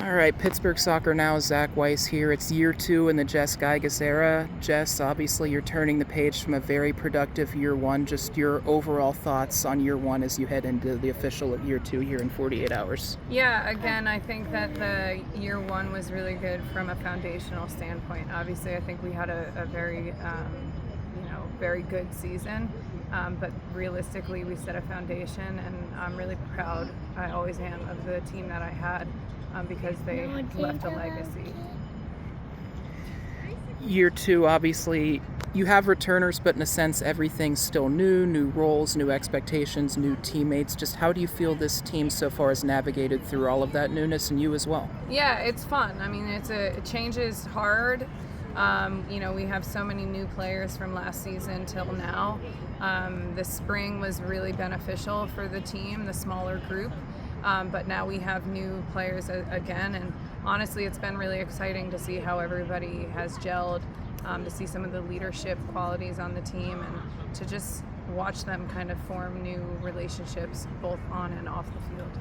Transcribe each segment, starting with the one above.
All right, Pittsburgh Soccer Now, Zach Weiss here. It's year 2 in the Jess Giegucz era. Jess, obviously you're turning the page from a very productive year 1. Just your overall thoughts on year 1 as you head into the official year 2 here in 48 hours. Yeah, again, I think that the year 1 was really good from a foundational standpoint. Obviously, I think we had a very, very good season. But realistically, we set a foundation, and I'm really proud, I always am, of the team that I had because they left a legacy. Year 2, obviously, you have returners, but in a sense, everything's still new roles, new expectations, new teammates. Just how do you feel this team so far has navigated through all of that newness, and you as well? Yeah, it's fun. I mean, change is hard. We have so many new players from last season till now. The spring was really beneficial for the team, the smaller group, but now we have new players again, and honestly it's been really exciting to see how everybody has gelled, to see some of the leadership qualities on the team, and to just watch them kind of form new relationships both on and off the field.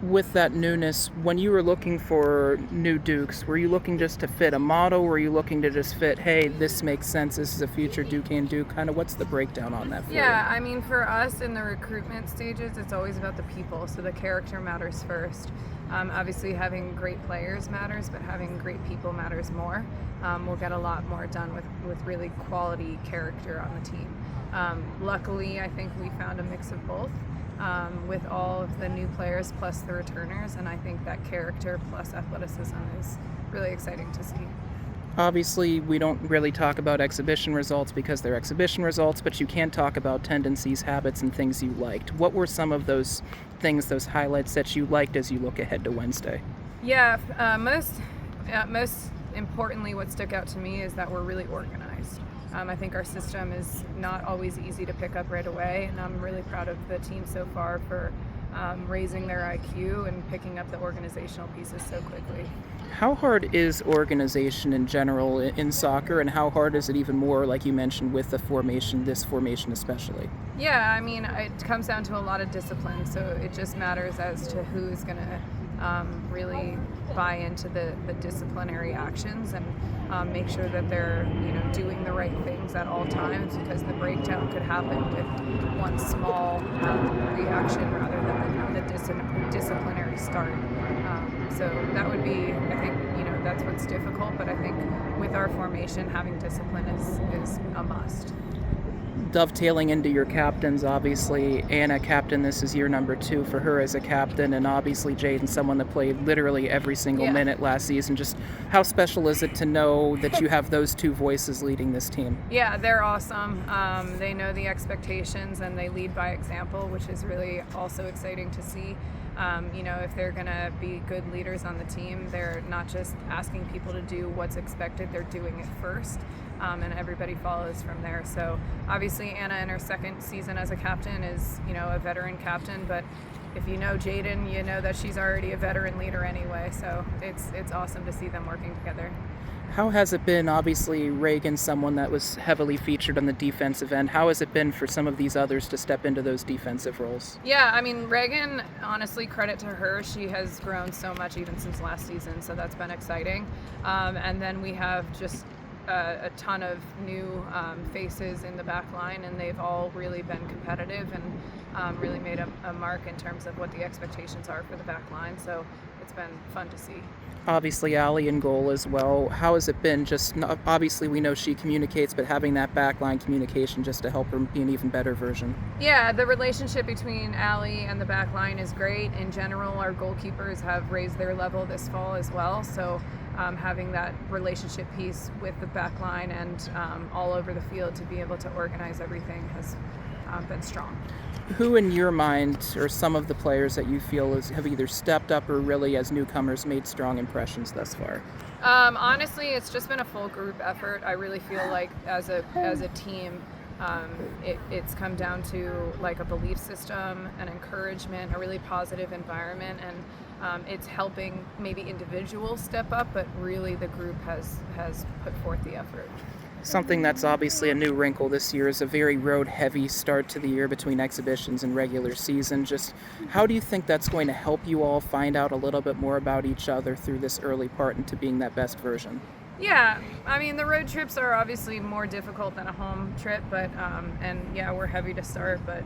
With that newness, when you were looking for new Dukes, were you looking just to fit a model? Were you looking to just fit, hey, this makes sense, this is a future Duquesne Duke? Kind of what's the breakdown on that for you? Yeah, I mean, for us in the recruitment stages, it's always about the people, so the character matters first. Obviously, having great players matters, but having great people matters more. We'll get a lot more done with really quality character on the team. Luckily, I think we found a mix of both. With all of the new players plus the returners, and I think that character plus athleticism is really exciting to see. Obviously, we don't really talk about exhibition results because they're exhibition results, but you can talk about tendencies, habits, and things you liked. What were some of those things, those highlights that you liked as you look ahead to Wednesday? Yeah, most importantly, what stuck out to me is that we're really organized. I think our system is not always easy to pick up right away, and I'm really proud of the team so far for raising their IQ and picking up the organizational pieces so quickly. How hard is organization in general in soccer, and how hard is it even more, like you mentioned, with the formation, this formation especially? Yeah, I mean, it comes down to a lot of discipline, so it just matters as to who's going to really buy into the disciplinary actions and make sure that they're doing the right things at all times, because the breakdown could happen with one small reaction rather than the disciplinary start. So that would be, I think, that's what's difficult, but I think with our formation, having discipline is a must. Dovetailing into your captains, obviously, Anna captain, this is year number 2 for her as a captain, and obviously Jaden, someone that played literally every single minute last season. Just how special is it to know that you have those two voices leading this team? Yeah, they're awesome. They know the expectations and they lead by example, which is really also exciting to see. If they're going to be good leaders on the team, they're not just asking people to do what's expected, they're doing it first, and everybody follows from there. So obviously Anna in her second season as a captain is, a veteran captain, but if you know Jaden, you know that she's already a veteran leader anyway, so it's awesome to see them working together. How has it been, obviously, Reagan, someone that was heavily featured on the defensive end, how has it been for some of these others to step into those defensive roles? Yeah, I mean, Reagan, honestly, credit to her. She has grown so much even since last season, so that's been exciting. And then we have just a ton of new faces in the back line, and they've all really been competitive and really made a mark in terms of what the expectations are for the back line, so it's been fun to see. Obviously, Allie in goal as well. How has it been? Just obviously, we know she communicates, but having that backline communication just to help her be an even better version. Yeah, the relationship between Allie and the backline is great. In general, our goalkeepers have raised their level this fall as well. So having that relationship piece with the backline and all over the field to be able to organize everything has been strong. Who in your mind are some of the players that you feel have either stepped up or really as newcomers made strong impressions thus far? Honestly, it's just been a full group effort. I really feel like as a team, it's come down to like a belief system, an encouragement, a really positive environment, and it's helping maybe individuals step up, but really the group has put forth the effort. Something that's obviously a new wrinkle this year is a very road-heavy start to the year between exhibitions and regular season. Just how do you think that's going to help you all find out a little bit more about each other through this early part into being that best version? Yeah, I mean, the road trips are obviously more difficult than a home trip, but and yeah, we're heavy to start, but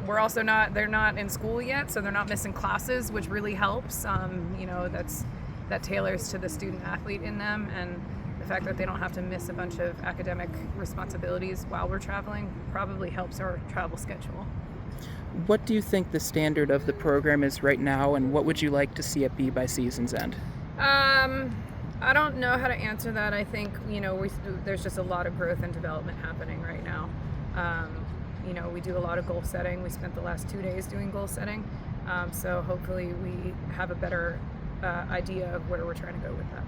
we're also they're not in school yet, so they're not missing classes, which really helps. That tailors to the student athlete in them, and the fact that they don't have to miss a bunch of academic responsibilities while we're traveling probably helps our travel schedule. What do you think the standard of the program is right now, and what would you like to see it be by season's end? I don't know how to answer that. I think, there's just a lot of growth and development happening right now. We do a lot of goal setting. We spent the last 2 days doing goal setting. So hopefully we have a better idea of where we're trying to go with that.